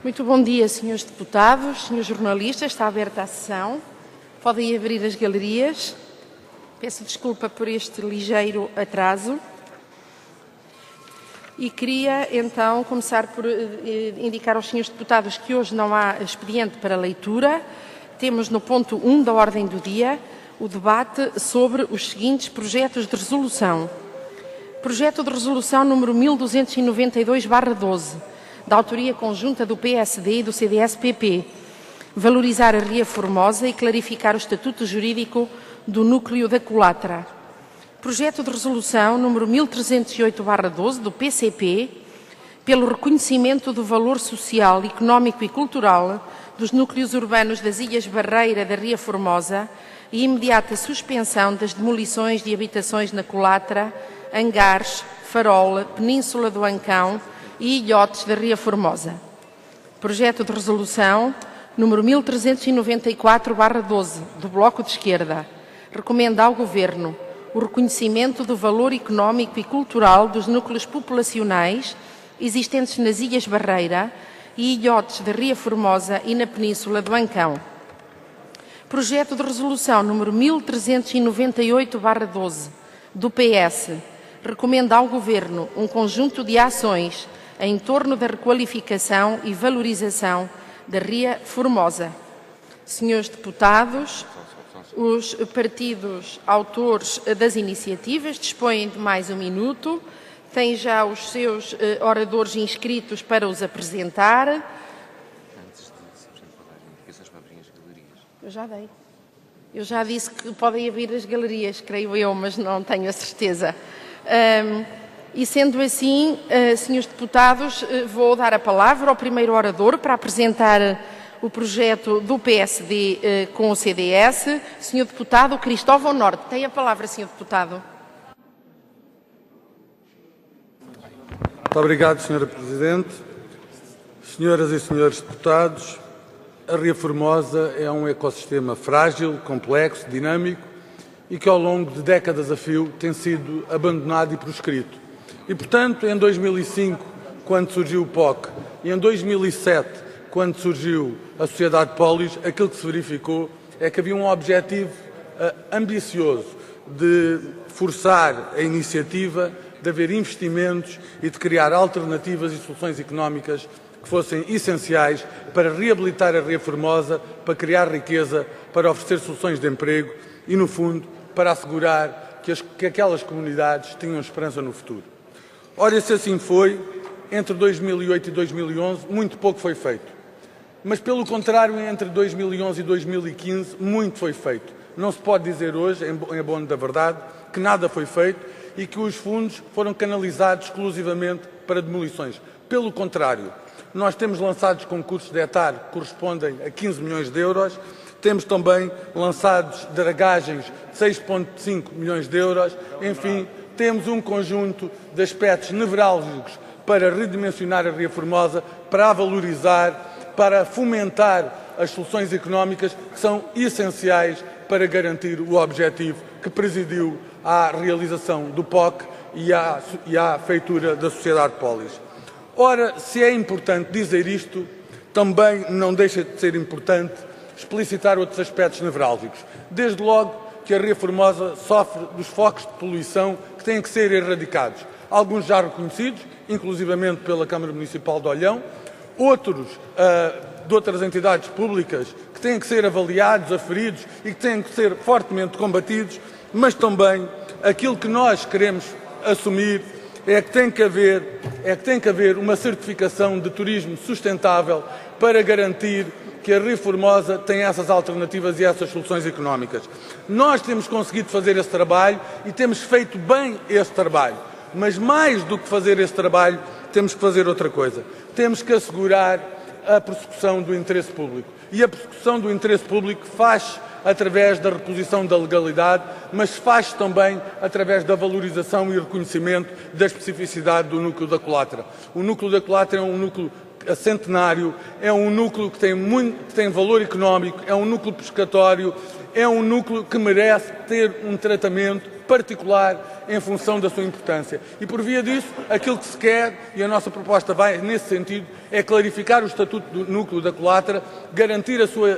Muito bom dia, senhores deputados, senhores jornalistas. Está aberta a sessão. Podem abrir as galerias. Peço desculpa por este ligeiro atraso. E queria, então, começar por indicar aos senhores deputados que hoje não há expediente para leitura. Temos no ponto 1 da ordem do dia o debate sobre os seguintes projetos de resolução. Projeto de resolução número 1292/12, da autoria conjunta do PSD e do CDS-PP, valorizar a Ria Formosa e clarificar o estatuto jurídico do núcleo da Colatra. Projeto de resolução número 1308/12, do PCP, pelo reconhecimento do valor social, económico e cultural dos núcleos urbanos das Ilhas Barreira da Ria Formosa e imediata suspensão das demolições de habitações na Colatra, Angares, Farol, Península do Ancão e ilhotes da Ria Formosa. Projeto de resolução número 1394/12, do Bloco de Esquerda, recomenda ao Governo o reconhecimento do valor económico e cultural dos núcleos populacionais existentes nas Ilhas Barreira e ilhotes da Ria Formosa e na Península do Ancão. Projeto de resolução número 1398/12, do PS, recomenda ao Governo um conjunto de ações em torno da requalificação e valorização da Ria Formosa. Senhores deputados, os partidos autores das iniciativas dispõem de mais um minuto. Têm já os seus oradores inscritos para os apresentar. Eu já dei. Eu já disse que podem abrir as galerias, creio eu, mas não tenho a certeza. E sendo assim, senhores deputados, vou dar a palavra ao primeiro orador para apresentar o projeto do PSD com o CDS, senhor deputado Cristóvão Norte. Tem a palavra, senhor deputado. Muito obrigado, senhora Presidente. Senhoras e senhores deputados, a Ria Formosa é um ecossistema frágil, complexo, dinâmico e que ao longo de décadas a fio tem sido abandonado e proscrito. E, portanto, em 2005, quando surgiu o POC, e em 2007, quando surgiu a Sociedade Polis, aquilo que se verificou é que havia um objetivo ambicioso de forçar a iniciativa, de haver investimentos e de criar alternativas e soluções económicas que fossem essenciais para reabilitar a Ria Formosa, para criar riqueza, para oferecer soluções de emprego e, no fundo, para assegurar que aquelas comunidades tinham esperança no futuro. Ora, se assim foi, entre 2008 e 2011, muito pouco foi feito. Mas, pelo contrário, entre 2011 e 2015, muito foi feito. Não se pode dizer hoje, em abono da verdade, que nada foi feito e que os fundos foram canalizados exclusivamente para demolições. Pelo contrário, nós temos lançados concursos de hectare que correspondem a 15 milhões de euros, temos também lançados dragagens de 6,5 milhões de euros, enfim, temos um conjunto de aspectos nevrálgicos para redimensionar a Ria Formosa, para a valorizar, para fomentar as soluções económicas que são essenciais para garantir o objetivo que presidiu à realização do POC e à feitura da Sociedade Polis. Ora, se é importante dizer isto, também não deixa de ser importante explicitar outros aspectos nevrálgicos. Desde logo que a Ria Formosa sofre dos focos de poluição que têm que ser erradicados. Alguns já reconhecidos, inclusivamente pela Câmara Municipal de Olhão, outros de outras entidades públicas que têm que ser avaliados, aferidos e que têm que ser fortemente combatidos, mas também aquilo que nós queremos assumir é que tem que haver uma certificação de turismo sustentável para garantir que a Ria Formosa tem essas alternativas e essas soluções económicas. Nós temos conseguido fazer esse trabalho e temos feito bem esse trabalho. Mas mais do que fazer esse trabalho, temos que fazer outra coisa. Temos que assegurar a prossecução do interesse público. E a prossecução do interesse público faz através da reposição da legalidade, mas faz também através da valorização e reconhecimento da especificidade do núcleo da Colatra. O núcleo da Colatra é um núcleo centenário, é um núcleo que tem valor económico, é um núcleo pescatório, é um núcleo que merece ter um tratamento particular em função da sua importância. E por via disso, aquilo que se quer, e a nossa proposta vai nesse sentido, é clarificar o estatuto do núcleo da Colatra, garantir a sua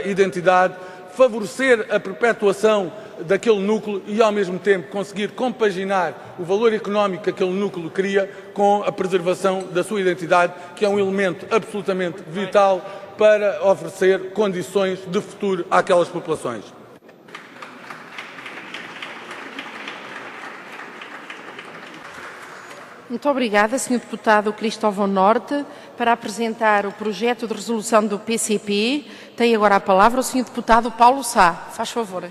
identidade, favorecer a perpetuação daquele núcleo e, ao mesmo tempo, conseguir compaginar o valor económico que aquele núcleo cria com a preservação da sua identidade, que é um elemento absolutamente vital para oferecer condições de futuro àquelas populações. Muito obrigada, Sr. Deputado Cristóvão Norte. Para apresentar o projeto de resolução do PCP, tem agora a palavra o Sr. Deputado Paulo Sá. Faz favor.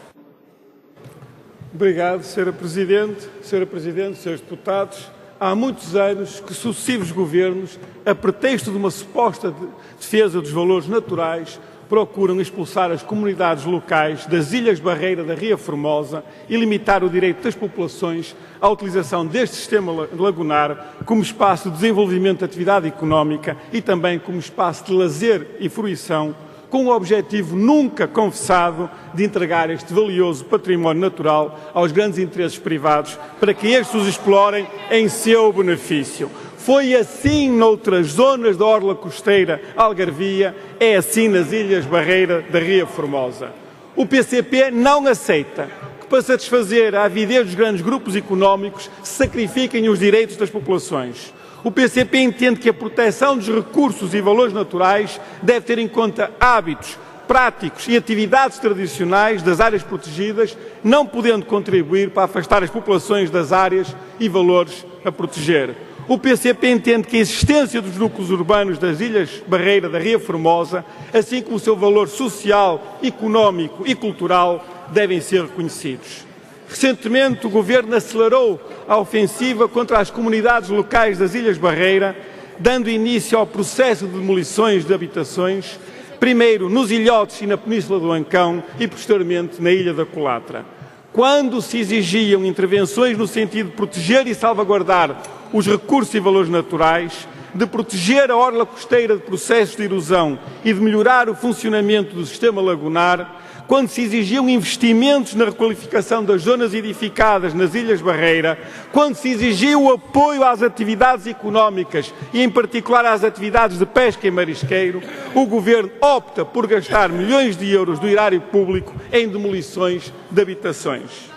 Obrigado, Sra. Presidente. Sra. Presidente, Srs. Deputados, há muitos anos que sucessivos governos, a pretexto de uma suposta defesa dos valores naturais, procuram expulsar as comunidades locais das Ilhas Barreira da Ria Formosa e limitar o direito das populações à utilização deste sistema lagunar como espaço de desenvolvimento de atividade económica e também como espaço de lazer e fruição, com o objetivo nunca confessado de entregar este valioso património natural aos grandes interesses privados para que estes os explorem em seu benefício. Foi assim noutras zonas da orla costeira algarvia, é assim nas Ilhas Barreira da Ria Formosa. O PCP não aceita que, para satisfazer a avidez dos grandes grupos económicos, se sacrifiquem os direitos das populações. O PCP entende que a proteção dos recursos e valores naturais deve ter em conta hábitos, práticos e atividades tradicionais das áreas protegidas, não podendo contribuir para afastar as populações das áreas e valores a proteger. O PCP entende que a existência dos núcleos urbanos das Ilhas Barreira da Ria Formosa, assim como o seu valor social, económico e cultural, devem ser reconhecidos. Recentemente, o Governo acelerou a ofensiva contra as comunidades locais das Ilhas Barreira, dando início ao processo de demolições de habitações, primeiro nos ilhotes e na Península do Ancão e, posteriormente, na Ilha da Colatra. Quando se exigiam intervenções no sentido de proteger e salvaguardar os recursos e valores naturais, de proteger a orla costeira de processos de erosão e de melhorar o funcionamento do sistema lagunar, quando se exigiam investimentos na requalificação das zonas edificadas nas Ilhas Barreira, quando se exigiu o apoio às atividades económicas e, em particular, às atividades de pesca e marisqueiro, o Governo opta por gastar milhões de euros do erário público em demolições de habitações.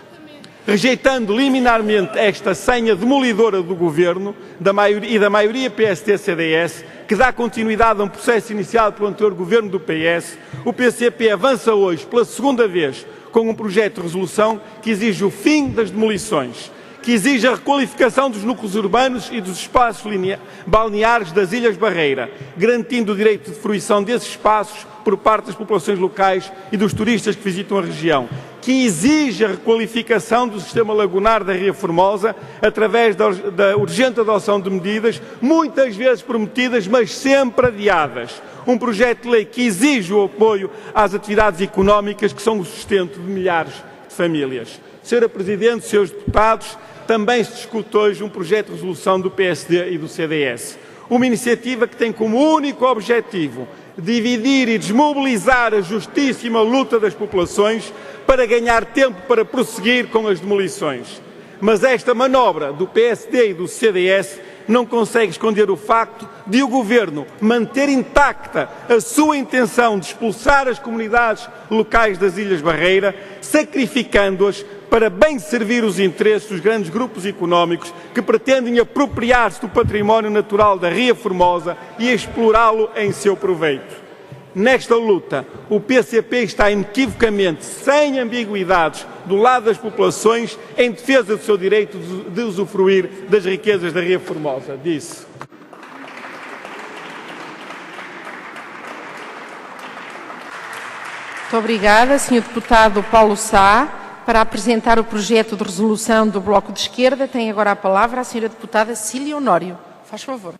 Rejeitando liminarmente esta senha demolidora do Governo e da maioria PSD-CDS, que dá continuidade a um processo iniciado pelo anterior Governo do PS, o PCP avança hoje, pela segunda vez, com um projeto de resolução que exige o fim das demolições, que exige a requalificação dos núcleos urbanos e dos espaços balneares das Ilhas Barreira, garantindo o direito de fruição desses espaços por parte das populações locais e dos turistas que visitam a região, que exige a requalificação do sistema lagunar da Ria Formosa através da urgente adoção de medidas, muitas vezes prometidas, mas sempre adiadas. Um projeto de lei que exige o apoio às atividades económicas que são o sustento de milhares de famílias. Sra. Presidente, Srs. Deputados, também se discute hoje um projeto de resolução do PSD e do CDS. Uma iniciativa que tem como único objetivo dividir e desmobilizar a justíssima luta das populações para ganhar tempo para prosseguir com as demolições. Mas esta manobra do PSD e do CDS não consegue esconder o facto de o Governo manter intacta a sua intenção de expulsar as comunidades locais das Ilhas Barreira, sacrificando-as para bem servir os interesses dos grandes grupos económicos que pretendem apropriar-se do património natural da Ria Formosa e explorá-lo em seu proveito. Nesta luta, o PCP está inequivocamente, sem ambiguidades, do lado das populações, em defesa do seu direito de usufruir das riquezas da Ria Formosa. Disse. Muito obrigada, Sr. Deputado Paulo Sá. Para apresentar o projeto de resolução do Bloco de Esquerda, tem agora a palavra a Sra. Deputada Cília Honório. Faz favor.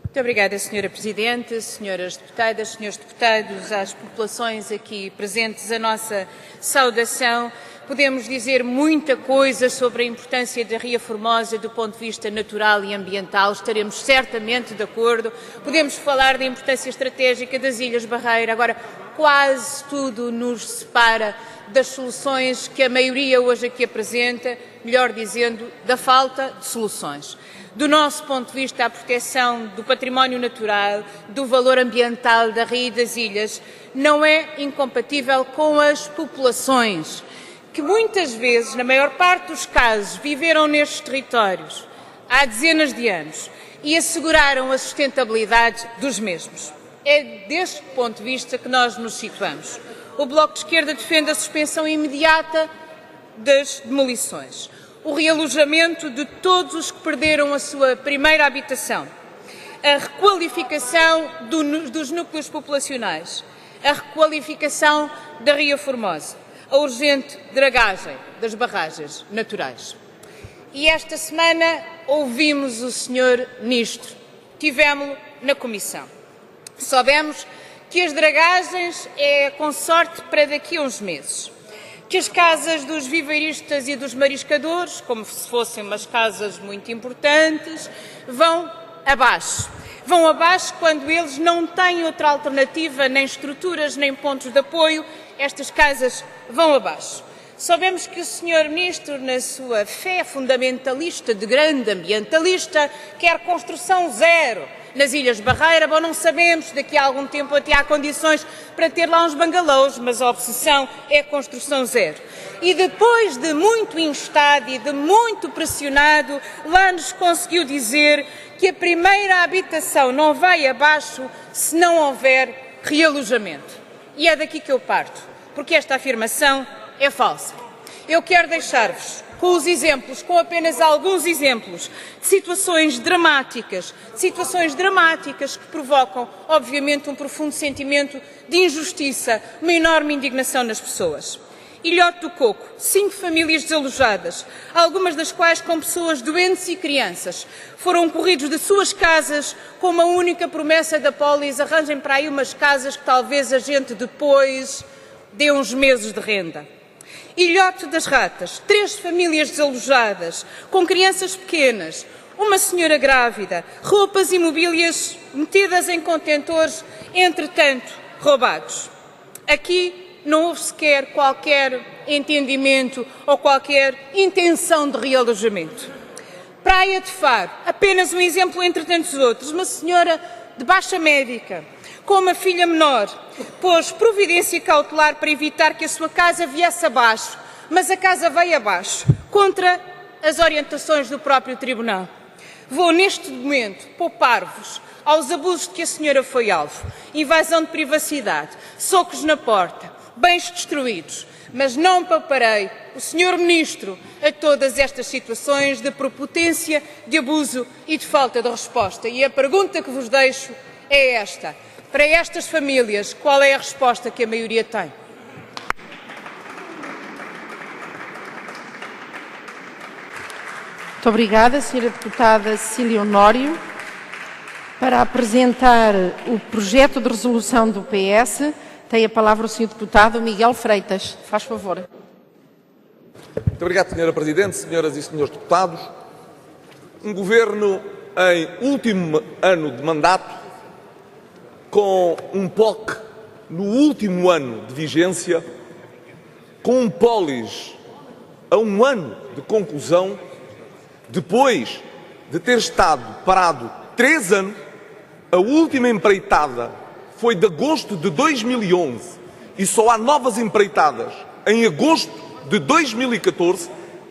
Muito obrigada, Sra. Presidente, Senhoras Deputadas, Senhores Deputados, às populações aqui presentes, a nossa saudação. Podemos dizer muita coisa sobre a importância da Ria Formosa do ponto de vista natural e ambiental, estaremos certamente de acordo. Podemos falar da importância estratégica das Ilhas Barreira. Agora, quase tudo nos separa das soluções que a maioria hoje aqui apresenta, melhor dizendo, da falta de soluções. Do nosso ponto de vista, a proteção do património natural, do valor ambiental da ria e das ilhas, não é incompatível com as populações, que muitas vezes, na maior parte dos casos, viveram nestes territórios há dezenas de anos e asseguraram a sustentabilidade dos mesmos. É deste ponto de vista que nós nos situamos. O Bloco de Esquerda defende a suspensão imediata das demolições, o realojamento de todos os que perderam a sua primeira habitação, a requalificação dos núcleos populacionais, a requalificação da Ria Formosa, a urgente dragagem das barragens naturais. E esta semana ouvimos o Sr. Ministro, tivemos-lo na Comissão. Soubemos que as dragagens é com sorte para daqui a uns meses, que as casas dos viveiristas e dos mariscadores, como se fossem umas casas muito importantes, vão abaixo. Vão abaixo quando eles não têm outra alternativa, nem estruturas, nem pontos de apoio, estas casas vão abaixo. Soubemos que o Sr. Ministro, na sua fé fundamentalista de grande ambientalista, quer construção zero nas Ilhas Barreira. Bom, não sabemos, daqui a algum tempo até há condições para ter lá uns bangalôs, mas a obsessão é construção zero. E depois de muito instado e de muito pressionado, lá nos conseguiu dizer que a primeira habitação não vai abaixo se não houver realojamento. E é daqui que eu parto, porque esta afirmação é falsa. Eu quero deixar-vos com os exemplos, com apenas alguns exemplos, de situações dramáticas que provocam, obviamente, um profundo sentimento de injustiça, uma enorme indignação nas pessoas. Ilhote do Coco, 5 famílias desalojadas, algumas das quais com pessoas doentes e crianças, foram corridos de suas casas com uma única promessa da Polis: arranjem para aí umas casas que talvez a gente depois dê uns meses de renda. Ilhote das Ratas, 3 famílias desalojadas, com crianças pequenas, uma senhora grávida, roupas e mobílias metidas em contentores, entretanto roubados. Aqui não houve sequer qualquer entendimento ou qualquer intenção de realojamento. Praia de Faro, apenas um exemplo entre tantos outros, uma senhora de baixa médica, com uma filha menor, pôs providência cautelar para evitar que a sua casa viesse abaixo, mas a casa veio abaixo, contra as orientações do próprio Tribunal. Vou, neste momento, poupar-vos aos abusos de que a senhora foi alvo: invasão de privacidade, socos na porta, bens destruídos, mas não pouparei o Sr. Ministro a todas estas situações de prepotência, de abuso e de falta de resposta. E a pergunta que vos deixo é esta: para estas famílias, qual é a resposta que a maioria tem? Muito obrigada, Sra. Deputada Cecília Honório. Para apresentar o projeto de resolução do PS, tem a palavra o Sr. Deputado Miguel Freitas. Faz favor. Muito obrigado, Sra. Presidente, senhoras e senhores deputados. Um governo em último ano de mandato, com um POC no último ano de vigência, com um Polis a um ano de conclusão, depois de ter estado parado 3 anos. A última empreitada foi de agosto de 2011 e só há novas empreitadas em agosto de 2014.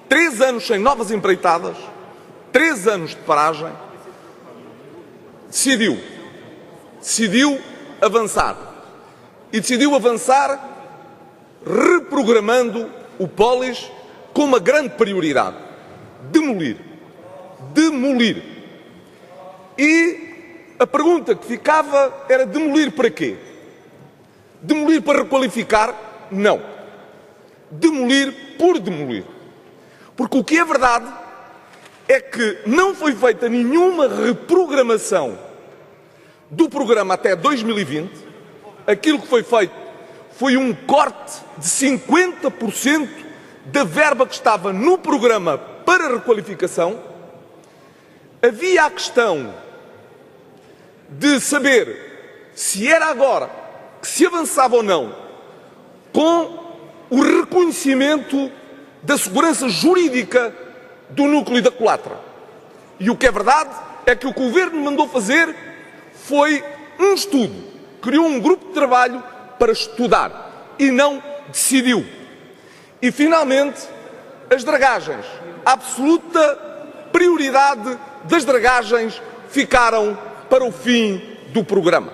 3 anos sem novas empreitadas, 3 anos de paragem. Decidiu avançar. E decidiu avançar reprogramando o Polis com uma grande prioridade: demolir. E a pergunta que ficava era: demolir para quê? Demolir para requalificar? Não. Demolir por demolir. Porque o que é verdade é que não foi feita nenhuma reprogramação do programa até 2020. Aquilo que foi feito foi um corte de 50% da verba que estava no programa para requalificação. Havia a questão de saber se era agora que se avançava ou não com o reconhecimento da segurança jurídica do núcleo da culatra. E o que é verdade é que o que o Governo mandou fazer foi um estudo, criou um grupo de trabalho para estudar e não decidiu. E, finalmente, as dragagens, a absoluta prioridade das dragagens ficaram para o fim do programa.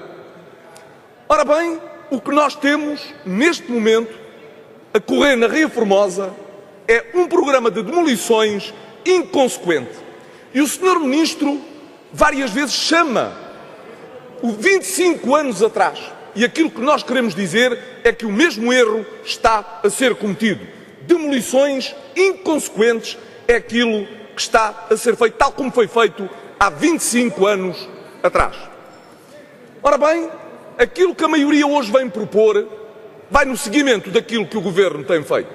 Ora bem, o que nós temos neste momento a correr na Ria Formosa é um programa de demolições inconsequente. E o Sr. Ministro várias vezes chama o 25 anos atrás. E aquilo que nós queremos dizer é que o mesmo erro está a ser cometido. Demolições inconsequentes é aquilo que está a ser feito, tal como foi feito há 25 anos atrás. Ora bem, aquilo que a maioria hoje vem propor vai no seguimento daquilo que o Governo tem feito.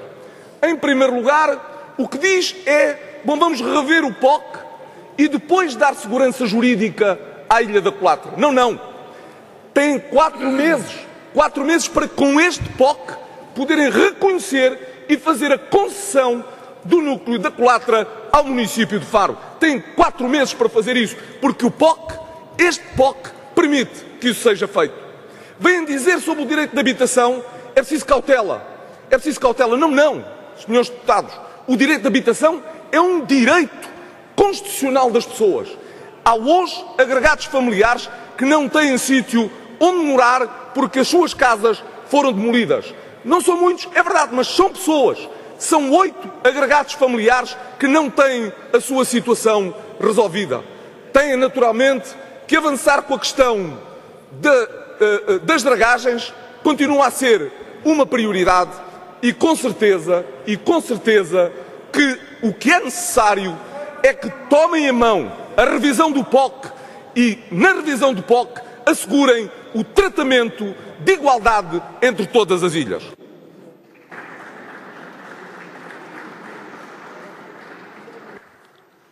Em primeiro lugar, o que diz é, bom, vamos rever o POC e depois dar segurança jurídica à Ilha da Culatra. Não, não. Têm 4 meses para, com este POC, poderem reconhecer e fazer a concessão do núcleo da Culatra ao município de Faro. Têm 4 meses para fazer isso, porque o POC, este POC, permite que isso seja feito. Vêm dizer sobre o direito de habitação, é preciso cautela. É preciso cautela. Não, não, senhores deputados. O direito de habitação é um direito constitucional das pessoas. Há hoje agregados familiares que não têm sítio onde morar porque as suas casas foram demolidas. Não são muitos, é verdade, mas são pessoas. São 8 agregados familiares que não têm a sua situação resolvida. Têm, naturalmente, que avançar com a questão das dragagens. Continua a ser uma prioridade e com certeza que o que é necessário é que tomem em mão a revisão do POC e, na revisão do POC, assegurem o tratamento de igualdade entre todas as ilhas.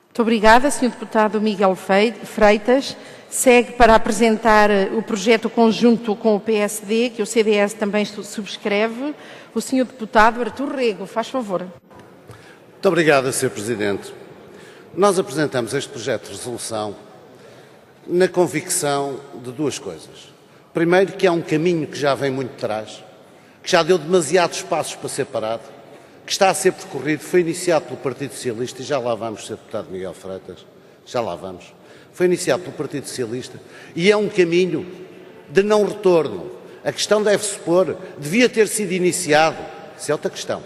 Muito obrigada, Sr. Deputado Miguel Freitas. Segue para apresentar o projeto conjunto com o PSD, que o CDS também subscreve, o Sr. Deputado Artur Rego. Faz favor. Muito obrigado, Sr. Presidente. Nós apresentamos este projeto de resolução na convicção de 2 coisas. Primeiro, que há um caminho que já vem muito de trás, que já deu demasiados passos para ser parado, que está a ser percorrido, foi iniciado pelo Partido Socialista, e já lá vamos, Sr. Deputado Miguel Freitas, já lá vamos. Foi iniciado pelo Partido Socialista e é um caminho de não retorno. A questão deve-se pôr, devia ter sido iniciado, isso é outra questão.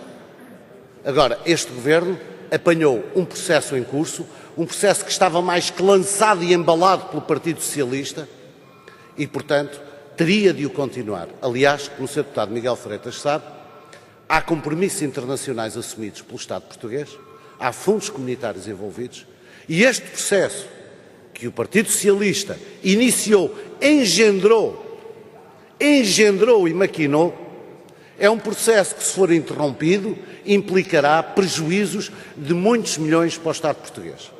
Agora, este Governo apanhou um processo em curso, um processo que estava mais que lançado e embalado pelo Partido Socialista e, portanto, teria de o continuar. Aliás, como o Sr. Deputado Miguel Freitas sabe, há compromissos internacionais assumidos pelo Estado português, há fundos comunitários envolvidos e este processo que o Partido Socialista iniciou, engendrou e maquinou, é um processo que, se for interrompido, implicará prejuízos de muitos milhões para o Estado português.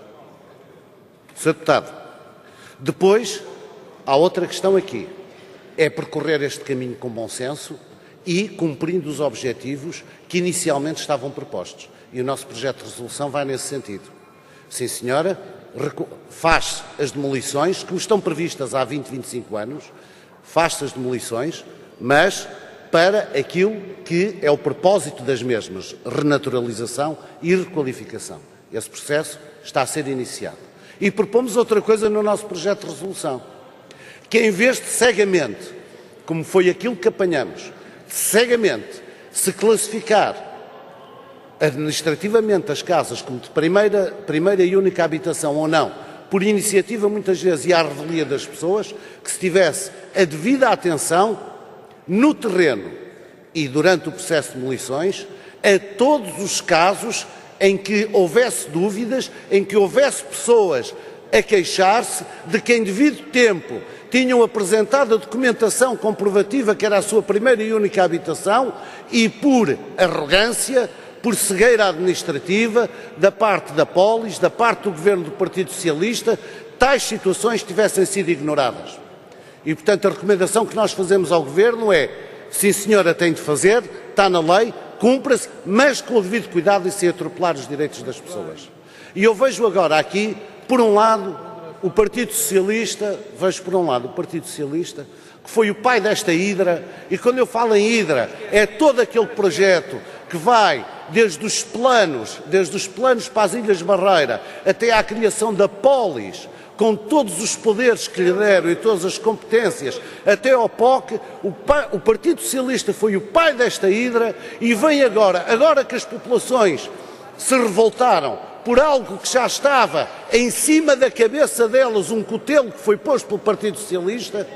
Sr. Deputado, depois há outra questão aqui, é percorrer este caminho com bom senso e cumprindo os objetivos que inicialmente estavam propostos. E o nosso projeto de resolução vai nesse sentido. Sim, senhora, faz as demolições, como estão previstas há 20, 25 anos, faz-se as demolições, mas para aquilo que é o propósito das mesmas, renaturalização e requalificação. Esse processo está a ser iniciado. E propomos outra coisa no nosso projeto de resolução, que em vez de cegamente, como foi aquilo que apanhamos, cegamente se classificar administrativamente as casas como de primeira e única habitação ou não, por iniciativa muitas vezes e à revelia das pessoas, que se tivesse a devida atenção no terreno e durante o processo de demolições a todos os casos em que houvesse dúvidas, em que houvesse pessoas a queixar-se de que em devido tempo tinham apresentado a documentação comprovativa que era a sua primeira e única habitação e por arrogância, por cegueira administrativa, da parte da Polis, da parte do Governo do Partido Socialista, tais situações tivessem sido ignoradas. E, portanto, a recomendação que nós fazemos ao Governo é: sim senhora, tem de fazer, está na lei, cumpra-se, mas com o devido cuidado e sem atropelar os direitos das pessoas. E eu vejo agora aqui, por um lado, o Partido Socialista, que foi o pai desta hidra, e quando eu falo em hidra, é todo aquele projeto que vai desde os planos para as Ilhas Barreira até à criação da polis, com todos os poderes que lhe deram e todas as competências, até ao POC. O Partido Socialista foi o pai desta hidra e vem agora que as populações se revoltaram por algo que já estava em cima da cabeça delas, um cutelo que foi posto pelo Partido Socialista.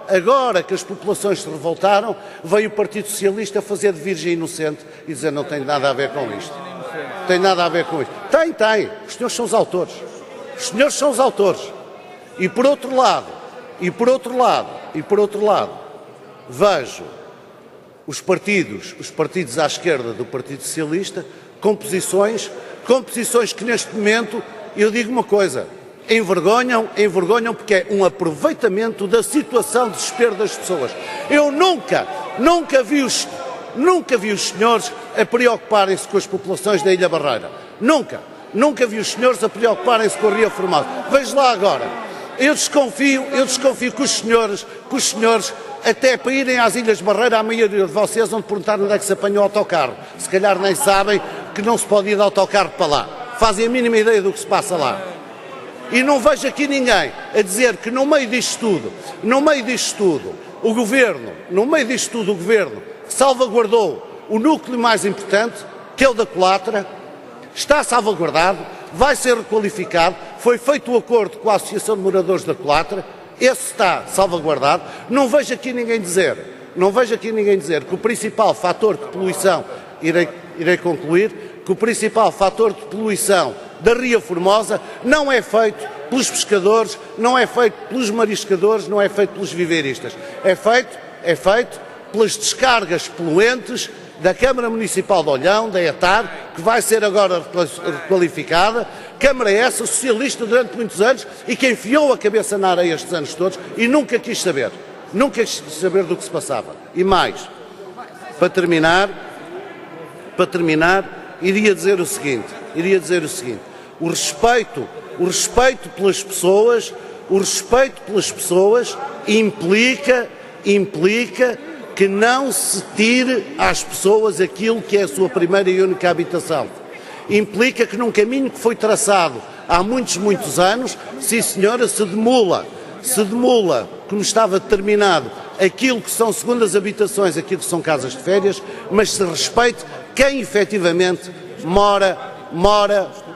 Agora que as populações se revoltaram, veio o Partido Socialista fazer de virgem inocente e dizer: não tem nada a ver com isto. Tem nada a ver com isto. Tem. Os senhores são os autores. Os senhores são os autores. E por outro lado, vejo os partidos à esquerda do Partido Socialista com posições que neste momento, eu digo uma coisa, envergonham porque é um aproveitamento da situação de desespero das pessoas. Eu nunca vi os senhores a preocuparem-se com as populações da Ilha Barreira. Nunca vi os senhores a preocuparem-se com a Ria Formosa. Veja lá agora. Eu desconfio que os senhores, até para irem às Ilhas Barreira, a maioria de vocês vão perguntar onde é que se apanhou o autocarro. Se calhar nem sabem que não se pode ir de autocarro para lá. Fazem a mínima ideia do que se passa lá. E não vejo aqui ninguém a dizer que no meio disto tudo, o Governo salvaguardou o núcleo mais importante, que é o da Colatra, está salvaguardado, vai ser requalificado, foi feito o acordo com a Associação de Moradores da Colatra, esse está salvaguardado. Não vejo aqui ninguém dizer que o principal fator de poluição, irei concluir, que o principal fator de poluição da Ria Formosa não é feito pelos pescadores, não é feito pelos mariscadores, não é feito pelos viveiristas. É feito pelas descargas poluentes da Câmara Municipal de Olhão, da ETAR, que vai ser agora requalificada. Câmara essa, socialista durante muitos anos, e que enfiou a cabeça na areia estes anos todos e nunca quis saber do que se passava. E mais, para terminar, iria dizer o seguinte, o respeito pelas pessoas implica que não se tire às pessoas aquilo que é a sua primeira e única habitação. Implica que num caminho que foi traçado há muitos anos, sim senhora, se demula, como estava determinado, aquilo que são segundas habitações, aquilo que são casas de férias, mas se respeite quem efetivamente mora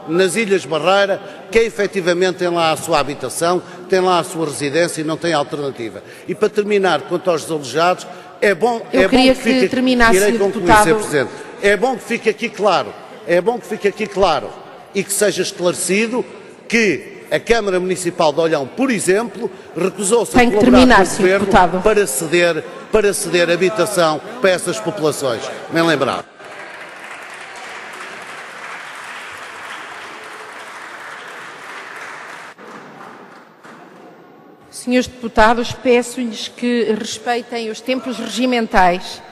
nas Ilhas Barreira, quem efetivamente tem lá a sua habitação, tem lá a sua residência e não tem alternativa. E para terminar, quanto aos desalojados, é bom que fique aqui claro e que seja esclarecido que a Câmara Municipal de Olhão, por exemplo, recusou-se a colaborar com o Governo para ceder habitação para essas populações. Bem lembrado. Senhores deputados, peço-lhes que respeitem os tempos regimentais.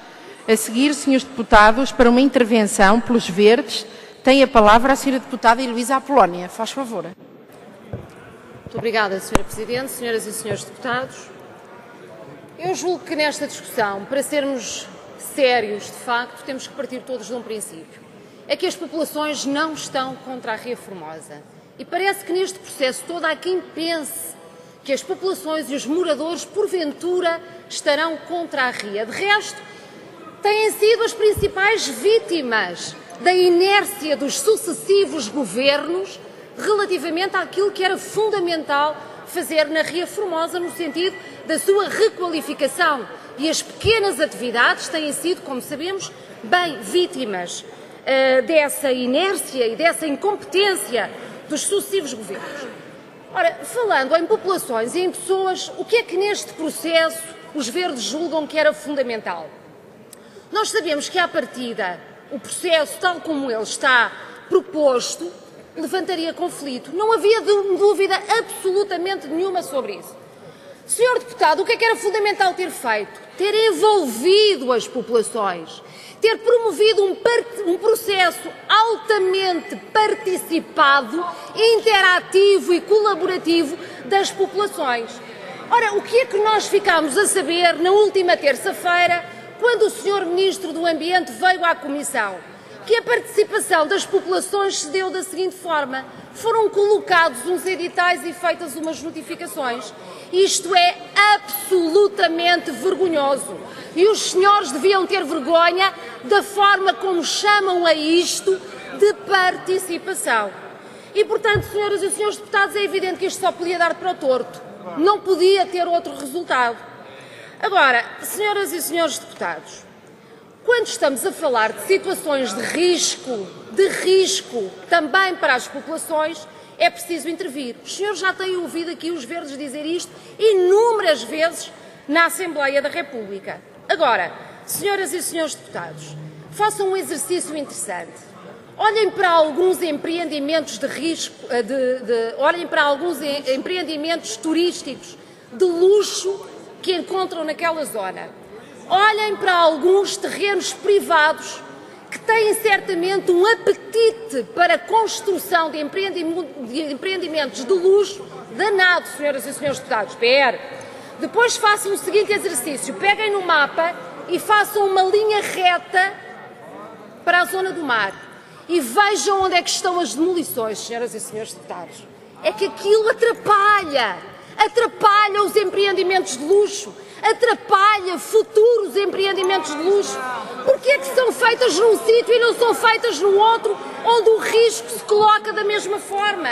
A seguir, senhores deputados, para uma intervenção pelos Verdes, tem a palavra a senhora deputada Heloísa Apolónia. Faz favor. Muito obrigada, senhora Presidente, senhoras e senhores deputados. Eu julgo que nesta discussão, para sermos sérios, de facto, temos que partir todos de um princípio. É que as populações não estão contra a Ria Formosa. E parece que neste processo todo há quem pense que as populações e os moradores, porventura, estarão contra a Ria. De resto, têm sido as principais vítimas da inércia dos sucessivos governos relativamente àquilo que era fundamental fazer na Ria Formosa no sentido da sua requalificação. E as pequenas atividades têm sido, como sabemos, bem vítimas dessa inércia e dessa incompetência dos sucessivos governos. Ora, falando em populações e em pessoas, o que é que neste processo os Verdes julgam que era fundamental? Nós sabemos que, à partida, o processo, tal como ele está proposto, levantaria conflito. Não havia dúvida absolutamente nenhuma sobre isso. Senhor deputado, o que é que era fundamental ter feito? Ter envolvido as populações, ter promovido um processo altamente participado, interativo e colaborativo das populações. Ora, o que é que nós ficámos a saber na última terça-feira, quando o Sr. Ministro do Ambiente veio à Comissão? Que a participação das populações se deu da seguinte forma: foram colocados uns editais e feitas umas notificações. Isto é absolutamente vergonhoso. E os senhores deviam ter vergonha da forma como chamam a isto de participação. E, portanto, senhoras e senhores deputados, é evidente que isto só podia dar para o torto. Não podia ter outro resultado. Agora, senhoras e senhores deputados, quando estamos a falar de situações de risco também para as populações, é preciso intervir. Os senhores já têm ouvido aqui os verdes dizer isto inúmeras vezes na Assembleia da República. Agora, senhoras e senhores deputados, façam um exercício interessante. Olhem para alguns empreendimentos de risco, olhem para alguns empreendimentos turísticos de luxo que encontram naquela zona. Olhem para alguns terrenos privados que têm certamente um apetite para a construção de empreendimentos de luxo danado, senhoras e senhores deputados. Depois façam o seguinte exercício: peguem no mapa e façam uma linha reta para a zona do mar e vejam onde é que estão as demolições, senhoras e senhores deputados. É que aquilo atrapalha os empreendimentos de luxo, atrapalha futuros empreendimentos de luxo. Porque é que são feitas num sítio e não são feitas no outro, onde o risco se coloca da mesma forma?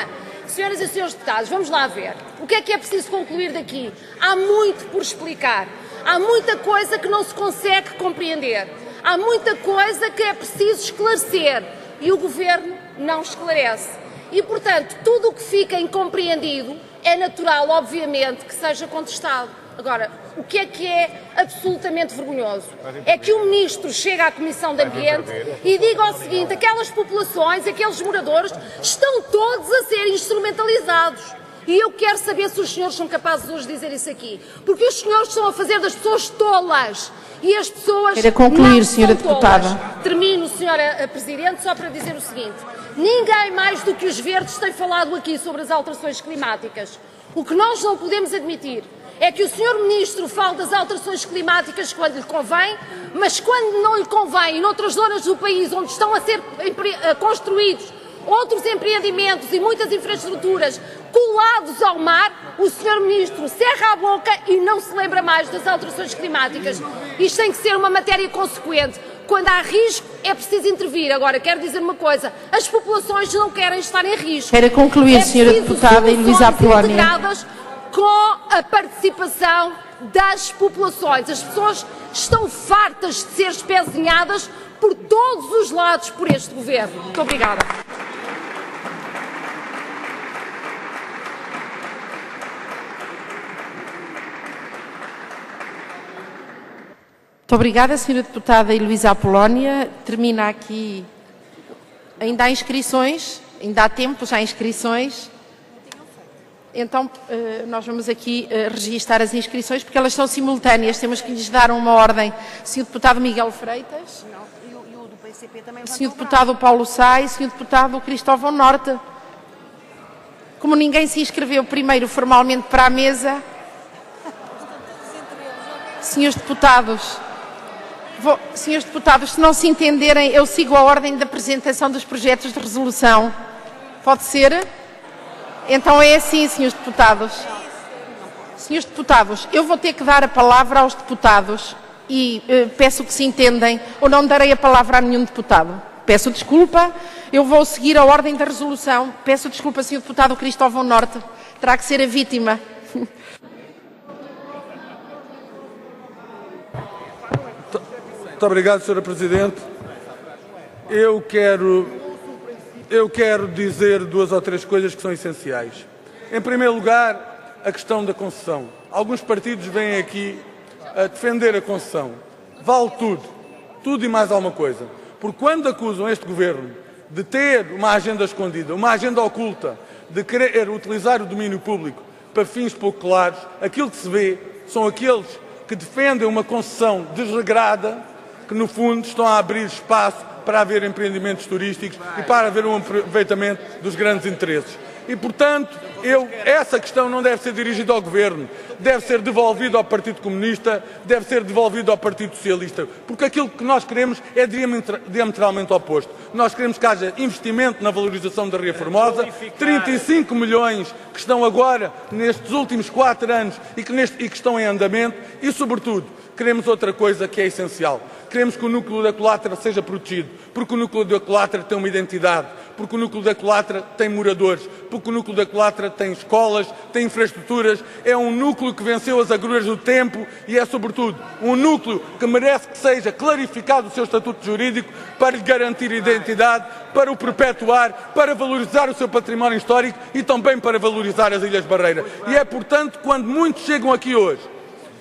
Senhoras e senhores deputados, vamos lá ver. O que é preciso concluir daqui? Há muito por explicar. Há muita coisa que não se consegue compreender. Há muita coisa que é preciso esclarecer. E o Governo não esclarece. E, portanto, tudo o que fica incompreendido é natural, obviamente, que seja contestado. Agora, o que é absolutamente vergonhoso é que o Ministro chega à Comissão de Ambiente e diga o seguinte: aquelas populações, aqueles moradores, estão todos a ser instrumentalizados. E eu quero saber se os senhores são capazes hoje de dizer isso aqui. Porque os senhores estão a fazer das pessoas tolas. E as pessoas Queira concluir, não senhora são deputada. tolas. Termino, senhora Presidente, só para dizer o seguinte: ninguém mais do que os verdes tem falado aqui sobre as alterações climáticas. O que nós não podemos admitir é que o Sr. Ministro fale das alterações climáticas quando lhe convém, mas quando não lhe convém, e noutras zonas do país onde estão a ser construídos outros empreendimentos e muitas infraestruturas colados ao mar, o Sr. Ministro cerra a boca e não se lembra mais das alterações climáticas. Isto tem que ser uma matéria consequente. Quando há risco, é preciso intervir. Agora, quero dizer uma coisa: as populações não querem estar em risco. Quero concluir, senhora deputada Heloísa Apolónia. Integradas com a participação das populações. As pessoas estão fartas de ser espezinhadas por todos os lados por este Governo. Muito obrigada. Muito obrigada, senhora deputada Heloísa Apolónia. Termina aqui. Ainda há inscrições, ainda há tempo, já há inscrições. Então, nós vamos aqui registar as inscrições, porque elas são simultâneas. Temos que lhes dar uma ordem. Senhor deputado Miguel Freitas. E o do PCP também. Senhor deputado Paulo Sá e senhor deputado Cristóvão Norte. Como ninguém se inscreveu primeiro formalmente para a mesa, senhores deputados, se não se entenderem, eu sigo a ordem da apresentação dos projetos de resolução. Pode ser? Então é assim, senhores deputados. Senhores deputados, eu vou ter que dar a palavra aos deputados e peço que se entendem, ou não darei a palavra a nenhum deputado. Peço desculpa, eu vou seguir a ordem da resolução. Peço desculpa, senhor deputado Cristóvão Norte, terá que ser a vítima. Muito obrigado, Sra. Presidente. Eu quero dizer duas ou três coisas que são essenciais. Em primeiro lugar, a questão da concessão. Alguns partidos vêm aqui a defender a concessão. Vale tudo e mais alguma coisa. Porque quando acusam este Governo de ter uma agenda escondida, uma agenda oculta, de querer utilizar o domínio público para fins pouco claros, aquilo que se vê são aqueles que defendem uma concessão desregrada, que no fundo estão a abrir espaço para haver empreendimentos turísticos e para haver um aproveitamento dos grandes interesses. E, portanto, essa questão não deve ser dirigida ao Governo, deve ser devolvida ao Partido Comunista, deve ser devolvida ao Partido Socialista, porque aquilo que nós queremos é diametralmente oposto. Nós queremos que haja investimento na valorização da Ria Formosa, 35 milhões que estão agora, nestes últimos 4 anos, e que estão em andamento, e, sobretudo, queremos outra coisa que é essencial. Queremos que o núcleo da Colatra seja protegido, porque o núcleo da Colatra tem uma identidade, porque o núcleo da Colatra tem moradores, porque o núcleo da Colatra tem escolas, tem infraestruturas, é um núcleo que venceu as agruras do tempo e é, sobretudo, um núcleo que merece que seja clarificado o seu estatuto jurídico para lhe garantir identidade, para o perpetuar, para valorizar o seu património histórico e também para valorizar as Ilhas Barreiras. E é, portanto, quando muitos chegam aqui hoje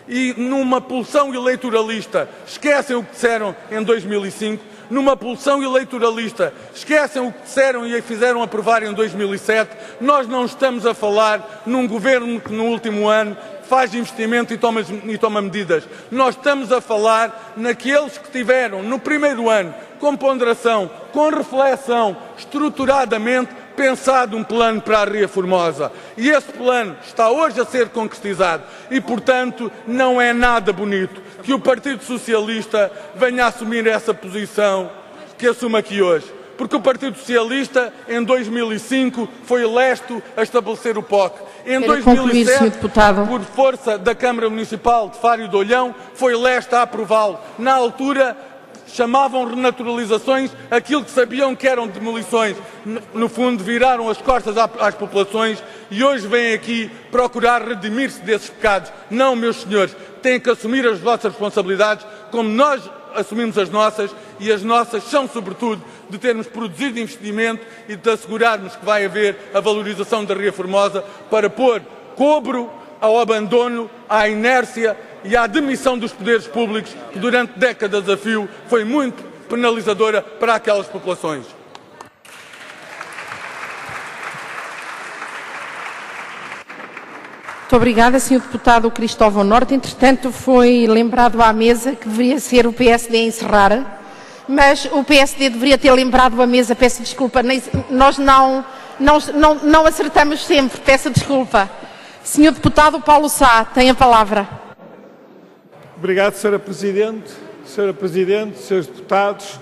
e numa pulsão eleitoralista esquecem o que disseram em 2005, numa pulsão eleitoralista esquecem o que disseram e fizeram aprovar em 2007, nós não estamos a falar num governo que no último ano faz investimento e toma medidas. Nós estamos a falar naqueles que tiveram no primeiro ano, com ponderação, com reflexão, estruturadamente, pensado um plano para a Ria Formosa. E esse plano está hoje a ser concretizado e, portanto, não é nada bonito que o Partido Socialista venha a assumir essa posição que assume aqui hoje. Porque o Partido Socialista, em 2005, foi eleito a estabelecer o POC. Em 2007, por força da Câmara Municipal de Faro de Olhão, foi eleito a aprová-lo. Na altura, chamavam renaturalizações aquilo que sabiam que eram demolições. No fundo, viraram as costas às populações e hoje vêm aqui procurar redimir-se desses pecados. Não, meus senhores, têm que assumir as vossas responsabilidades, como nós assumimos as nossas, e as nossas são, sobretudo, de termos produzido investimento e de assegurarmos que vai haver a valorização da Ria Formosa para pôr cobro ao abandono, à inércia e à demissão dos poderes públicos, que durante décadas a fio foi muito penalizadora para aquelas populações. Muito obrigada, Sr. Deputado Cristóvão Norte. Entretanto, foi lembrado à mesa que deveria ser o PSD a encerrar, mas o PSD deveria ter lembrado a mesa, peço desculpa, nós não acertamos sempre, peço desculpa. Sr. Deputado Paulo Sá, tem a palavra. Obrigado, Sra. Presidente. Sra. Presidente, Srs. Deputados,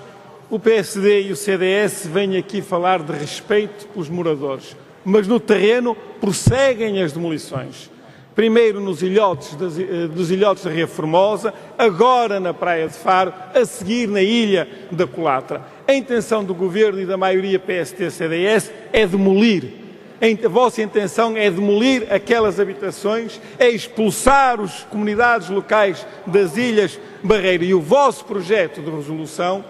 o PSD e o CDS vêm aqui falar de respeito pelos moradores, mas no terreno prosseguem as demolições. Primeiro nos dos ilhotes da Ria Formosa, agora na Praia de Faro, a seguir na Ilha da Colatra. A intenção do Governo e da maioria PSD-CDS é demolir. A vossa intenção é demolir aquelas habitações, é expulsar as comunidades locais das Ilhas Barreira. E o vosso projeto de resolução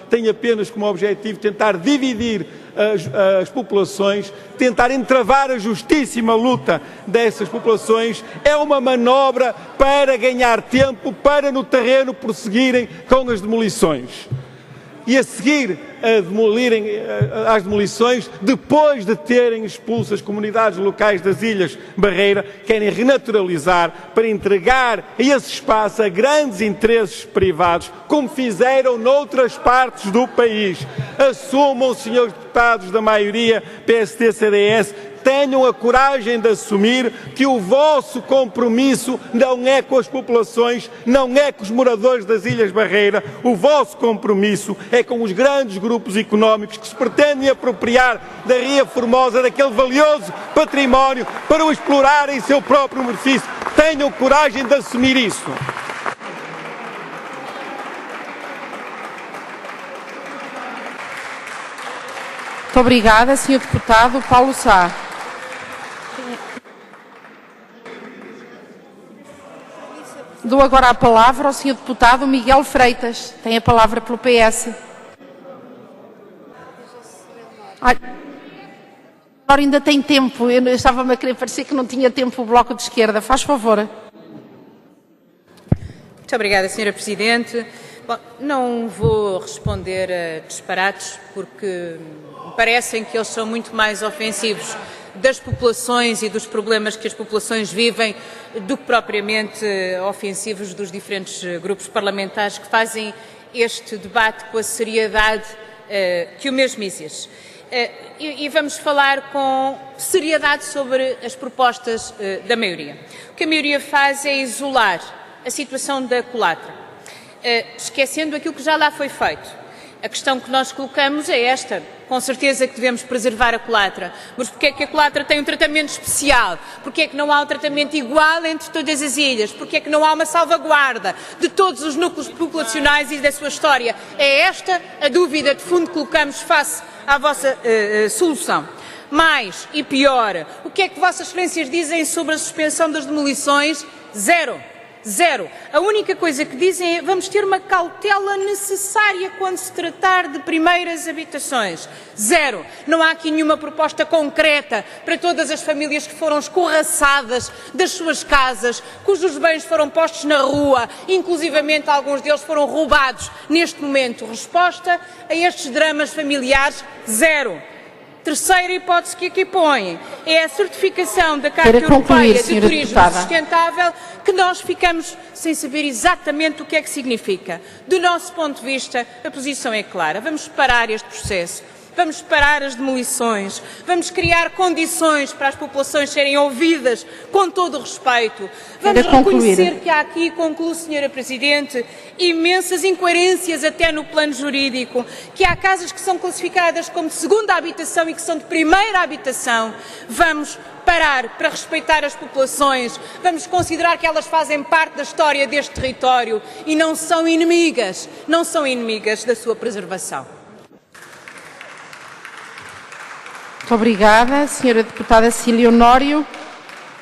tem apenas como objetivo tentar dividir as populações, tentar entravar a justíssima luta dessas populações. É uma manobra para ganhar tempo, para no terreno prosseguirem com as demolições. E a seguir a demolirem as demolições, depois de terem expulso as comunidades locais das Ilhas Barreira, querem renaturalizar para entregar esse espaço a grandes interesses privados, como fizeram noutras partes do país. Assumam, senhores deputados da maioria PSD-CDS, tenham a coragem de assumir que o vosso compromisso não é com as populações, não é com os moradores das Ilhas Barreira, o vosso compromisso é com os grandes grupos económicos que se pretendem apropriar da Ria Formosa, daquele valioso património, para o explorar em seu próprio benefício. Tenham coragem de assumir isso. Muito obrigada, Sr. Deputado Paulo Sá. Dou agora a palavra ao Sr. Deputado Miguel Freitas. Tem a palavra pelo PS. Agora ainda tem tempo. Eu estava-me a querer parecer que não tinha tempo o Bloco de Esquerda. Faz favor. Muito obrigada, Sra. Presidente. Bom, não vou responder a disparates porque me parecem que eles são muito mais ofensivos das populações e dos problemas que as populações vivem do que propriamente ofensivos dos diferentes grupos parlamentares que fazem este debate com a seriedade que o mesmo exige. E vamos falar com seriedade sobre as propostas da maioria. O que a maioria faz é isolar a situação da culatra, esquecendo aquilo que já lá foi feito. A questão que nós colocamos é esta. Com certeza que devemos preservar a culatra. Mas porquê é que a culatra tem um tratamento especial? Porquê é que não há um tratamento igual entre todas as ilhas? Porquê é que não há uma salvaguarda de todos os núcleos populacionais e da sua história? É esta a dúvida de fundo que colocamos face à vossa solução. Mais e pior, o que é que Vossas Excelências dizem sobre a suspensão das demolições? Zero. Zero. A única coisa que dizem é vamos ter uma cautela necessária quando se tratar de primeiras habitações. Zero. Não há aqui nenhuma proposta concreta para todas as famílias que foram escorraçadas das suas casas, cujos bens foram postos na rua, inclusivamente alguns deles foram roubados neste momento. Resposta a estes dramas familiares? Zero. Terceira hipótese que aqui põem é a certificação da Carta Europeia de Turismo Sustentável, que nós ficamos sem saber exatamente o que é que significa. Do nosso ponto de vista, a posição é clara. Vamos parar este processo. Vamos parar as demolições, vamos criar condições para as populações serem ouvidas com todo o respeito. Vamos reconhecer que há aqui, concluo, Sra. Presidente, imensas incoerências até no plano jurídico, que há casas que são classificadas como de segunda habitação e que são de primeira habitação. Vamos parar para respeitar as populações, vamos considerar que elas fazem parte da história deste território e não são inimigas da sua preservação. Muito obrigada, Sra. Deputada Cília Honório.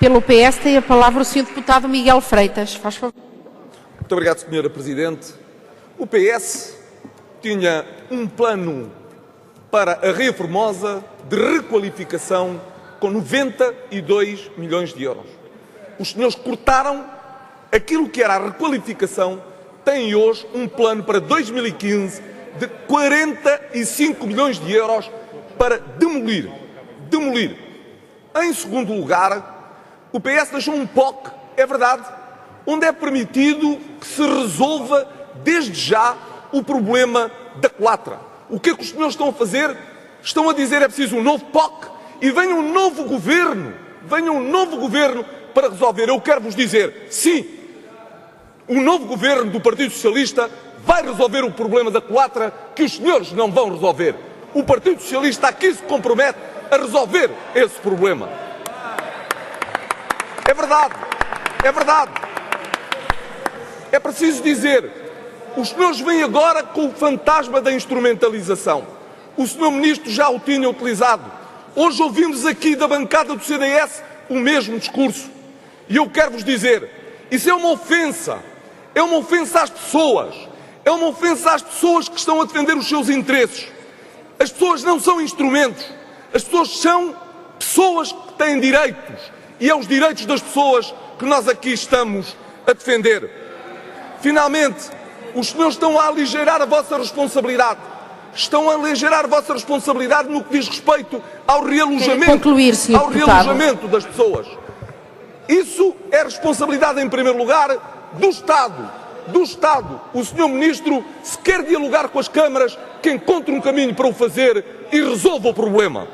Pelo PS tem a palavra o Sr. Deputado Miguel Freitas. Faz favor. Muito obrigado, Sra. Presidente. O PS tinha um plano para a Ria Formosa de requalificação com 92 milhões de euros. Os senhores cortaram aquilo que era a requalificação, têm hoje um plano para 2015 de 45 milhões de euros para demolir. Em segundo lugar, o PS deixou um POC, é verdade, onde é permitido que se resolva desde já o problema da culatra. O que é que os senhores estão a fazer? Estão a dizer é preciso um novo POC e venha um novo governo para resolver. Eu quero vos dizer, sim, o novo governo do Partido Socialista vai resolver o problema da culatra que os senhores não vão resolver. O Partido Socialista aqui se compromete a resolver esse problema. É verdade. É preciso dizer, os senhores vêm agora com o fantasma da instrumentalização. O senhor Ministro já o tinha utilizado. Hoje ouvimos aqui da bancada do CDS o mesmo discurso. E eu quero vos dizer, isso é uma ofensa às pessoas. É uma ofensa às pessoas que estão a defender os seus interesses. As pessoas não são instrumentos, as pessoas são pessoas que têm direitos e é os direitos das pessoas que nós aqui estamos a defender. Finalmente, os senhores estão a aligeirar a vossa responsabilidade. Estão a aligeirar a vossa responsabilidade no que diz respeito ao realojamento das pessoas. Isso é responsabilidade, em primeiro lugar, do Estado. O Sr. Ministro, se quer dialogar com as câmaras, que encontre um caminho para o fazer e resolva o problema.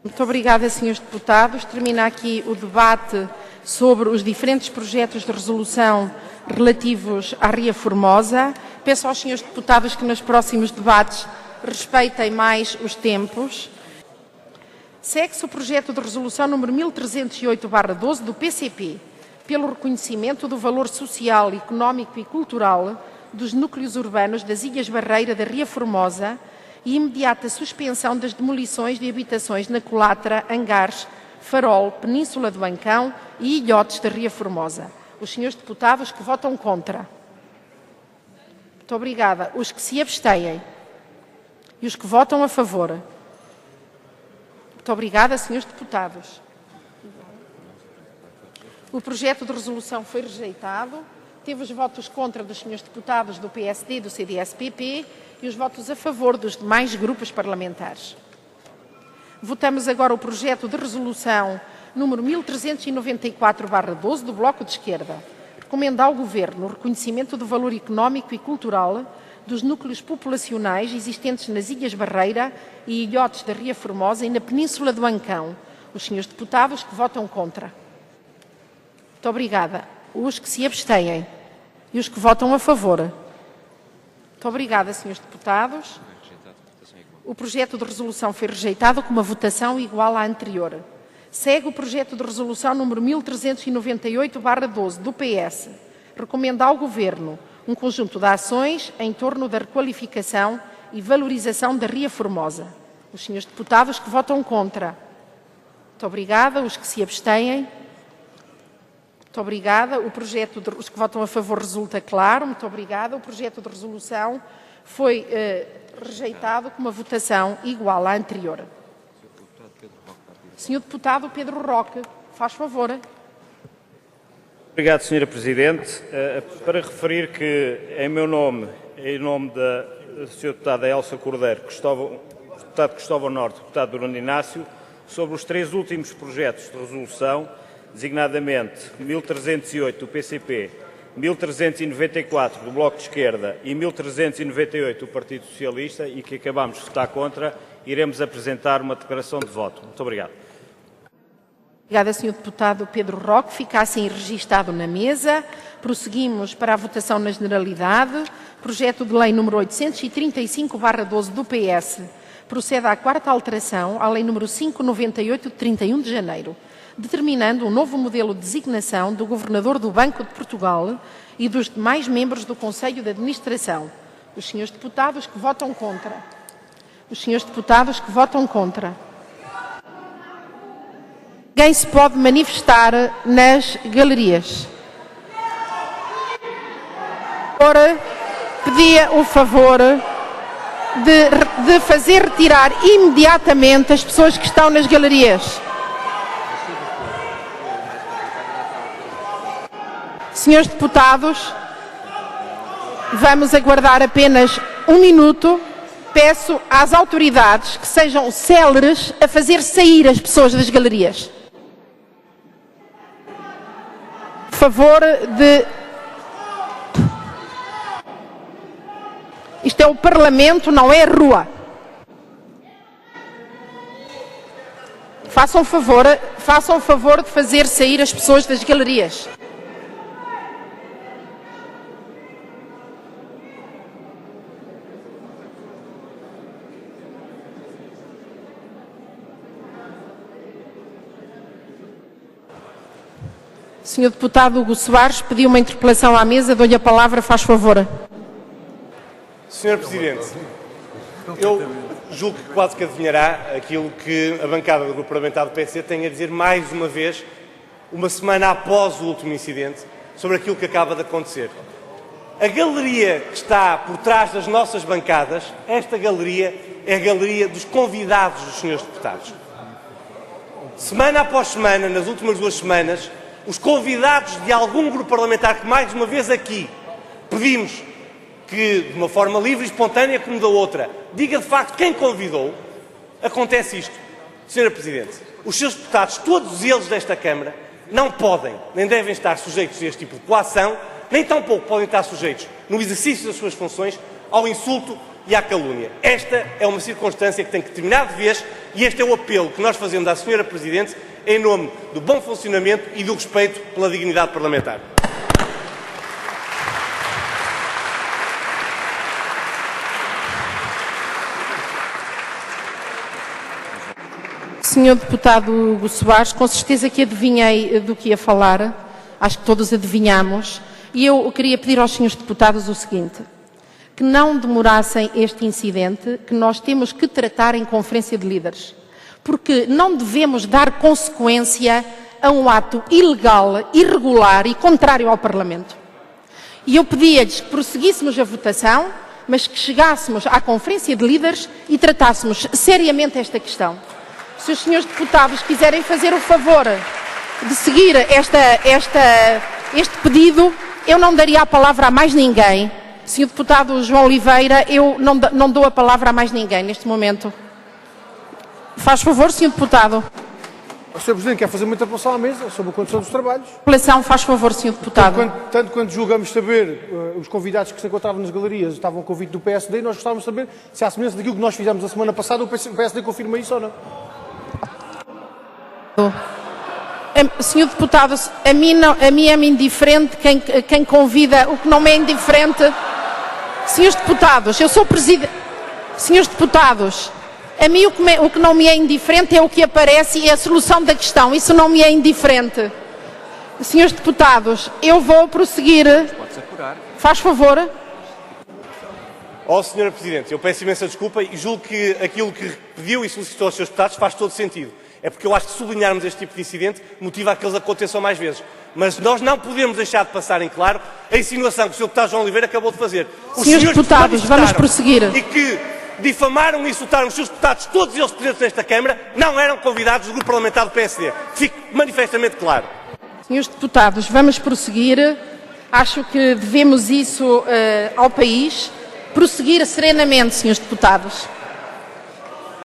Muito obrigada, senhores deputados. Termina aqui o debate sobre os diferentes projetos de resolução relativos à Ria Formosa. Peço aos senhores deputados que nos próximos debates respeitem mais os tempos. Segue-se o projeto de resolução número 1308/12 do PCP, pelo reconhecimento do valor social, económico e cultural dos núcleos urbanos das Ilhas Barreira da Ria Formosa e imediata suspensão das demolições de habitações na Culatra, Angares, Farol, Península do Ancão e ilhotes da Ria Formosa. Os senhores deputados que votam contra. Muito obrigada. Os que se abstêm e os que votam a favor. Muito obrigada, senhores deputados. O projeto de resolução foi rejeitado. Teve os votos contra dos senhores deputados do PSD e do CDS-PP e os votos a favor dos demais grupos parlamentares. Votamos agora o projeto de resolução número 1394/12 do Bloco de Esquerda. Recomenda ao Governo o reconhecimento do valor económico e cultural dos núcleos populacionais existentes nas Ilhas Barreira e ilhotes da Ria Formosa e na Península do Ancão. Os senhores deputados que votam contra. Muito obrigada. Os que se abstêm e os que votam a favor. Muito obrigada, senhores deputados. O projeto de resolução foi rejeitado com uma votação igual à anterior. Segue o projeto de resolução número 1398/12 do PS. Recomenda ao Governo um conjunto de ações em torno da requalificação e valorização da Ria Formosa. Os senhores deputados que votam contra. Muito obrigada. Os que se abstêm. Muito obrigada. Os que votam a favor resulta claro. Muito obrigada. O projeto de resolução foi rejeitado com uma votação igual à anterior. Senhor deputado Pedro Roque, faz favor. Obrigado, Sra. Presidente. Para referir que, em meu nome, em nome da Sra. Deputada Elsa Cordeiro, deputado Cristóvão Norte, deputado Durão Inácio, sobre os 3 últimos projetos de resolução, designadamente 1308 do PCP, 1394 do Bloco de Esquerda e 1398 do Partido Socialista, e que acabamos de votar contra, iremos apresentar uma declaração de voto. Muito obrigado. Obrigada, Sr. Deputado Pedro Roque. Fica assim registado na mesa. Prosseguimos para a votação na generalidade. Projeto de Lei número 835/12 do PS. Procede à 4ª alteração à Lei número 598 de 31 de janeiro, determinando um novo modelo de designação do Governador do Banco de Portugal e dos demais membros do Conselho de Administração. Os senhores deputados que votam contra. Os senhores deputados que votam contra. Quem se pode manifestar nas galerias? Pedia o favor de fazer retirar imediatamente as pessoas que estão nas galerias. Senhores deputados, vamos aguardar apenas um minuto. Peço às autoridades que sejam céleres a fazer sair as pessoas das galerias. Por favor de... Isto é o Parlamento, não é a rua. Façam favor de fazer sair as pessoas das galerias. Senhor deputado Hugo Soares pediu uma interpelação à mesa. Dou-lhe a palavra, faz favor. Senhor Presidente, eu julgo que quase que adivinhará aquilo que a bancada do Grupo Parlamentar do PSD tem a dizer mais uma vez, uma semana após o último incidente, sobre aquilo que acaba de acontecer. A galeria que está por trás das nossas bancadas, esta galeria é a galeria dos convidados dos senhores deputados. Semana após semana, nas últimas 2 semanas, os convidados de algum grupo parlamentar que, mais uma vez aqui, pedimos que, de uma forma livre e espontânea como da outra, diga de facto quem convidou, acontece isto. Sra. Presidente, os seus deputados, todos eles desta Câmara, não podem, nem devem estar sujeitos a este tipo de coação, nem tampouco podem estar sujeitos, no exercício das suas funções, ao insulto e à calúnia. Esta é uma circunstância que tem que terminar de vez e este é o apelo que nós fazemos à Sra. Presidente em nome do bom funcionamento e do respeito pela dignidade parlamentar. Senhor deputado Hugo Soares, com certeza que adivinhei do que ia falar. Acho que todos adivinhamos. E eu queria pedir aos senhores deputados o seguinte: que não demorassem este incidente, que nós temos que tratar em conferência de líderes. Porque não devemos dar consequência a um ato ilegal, irregular e contrário ao Parlamento. E eu pedia-lhes que prosseguíssemos a votação, mas que chegássemos à conferência de líderes e tratássemos seriamente esta questão. Se os senhores deputados quiserem fazer o favor de seguir este pedido, eu não daria a palavra a mais ninguém. Sr. Deputado João Oliveira, eu não dou a palavra a mais ninguém neste momento. Faz favor, Sr. Deputado. O Sr. Presidente quer fazer uma interpelação à mesa sobre a condução dos trabalhos. Interpelação, faz favor, Sr. Deputado. Tanto quando julgamos saber os convidados que se encontravam nas galerias estavam a convite do PSD, nós gostávamos de saber se, à semelhança daquilo que nós fizemos a semana passada, o PSD confirma isso ou não. Senhor Deputado, a mim é-me indiferente quem convida, o que não me é indiferente. Senhores Deputados, eu sou Presidente. Senhores Deputados, a mim o que não me é indiferente é o que aparece e a solução da questão. Isso não me é indiferente. Senhores Deputados, eu vou prosseguir. Faz favor. Ó, Sra. Presidente, eu peço imensa desculpa e julgo que aquilo que pediu e solicitou aos seus deputados faz todo sentido. É porque eu acho que sublinharmos este tipo de incidente motiva a que eles aconteçam mais vezes. Mas nós não podemos deixar de passar em claro a insinuação que o Sr. Deputado João Oliveira acabou de fazer. Os Senhores Deputados, vamos prosseguir. E que difamaram e insultaram os seus deputados, todos eles presentes nesta Câmara, não eram convidados do Grupo Parlamentar do PSD. Fique manifestamente claro. Senhores Deputados, vamos prosseguir. Acho que devemos isso ao país. Prosseguir serenamente, Senhores Deputados.